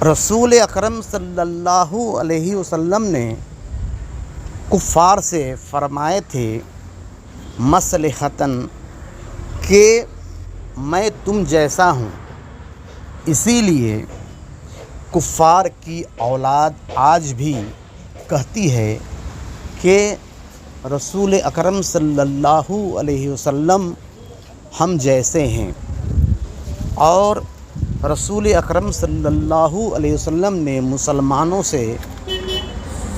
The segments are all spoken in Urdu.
رسول اکرم صلی اللہ علیہ وسلم نے کفار سے فرمائے تھے مصلحتاً کہ میں تم جیسا ہوں، اسی لیے کفار کی اولاد آج بھی کہتی ہے کہ رسول اکرم صلی اللہ علیہ وسلم ہم جیسے ہیں، اور رسول اکرم صلی اللہ علیہ وسلم نے مسلمانوں سے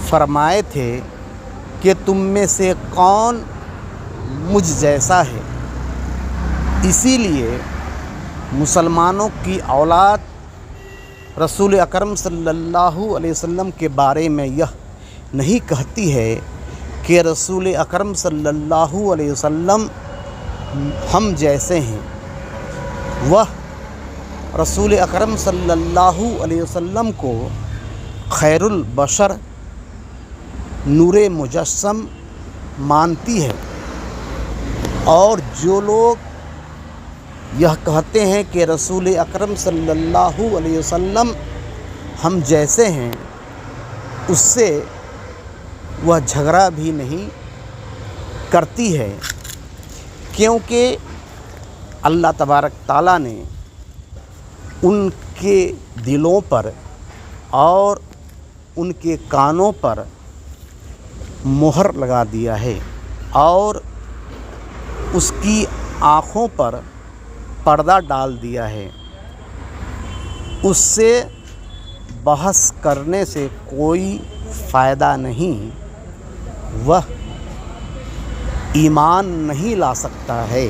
فرمائے تھے کہ تم میں سے کون مجھ جیسا ہے۔ اسی لیے مسلمانوں کی اولاد رسول اکرم صلی اللہ علیہ وسلم کے بارے میں یہ نہیں کہتی ہے کہ رسول اکرم صلی اللہ علیہ وسلم ہم جیسے ہیں، وہ رسول اکرم صلی اللہ علیہ وسلم کو خیر البشر، نور مجسم مانتی ہے۔ اور جو لوگ یہ کہتے ہیں کہ رسول اکرم صلی اللہ علیہ وسلم ہم جیسے ہیں، اس سے وہ جھگڑا بھی نہیں کرتی ہے، کیونکہ اللہ تبارک تعالیٰ نے ان کے دلوں پر اور ان کے کانوں پر مہر لگا دیا ہے، اور اس کی آنکھوں پر پردہ ڈال دیا ہے۔ اس سے بحث کرنے سے کوئی فائدہ نہیں، وہ ایمان نہیں لا سکتا ہے۔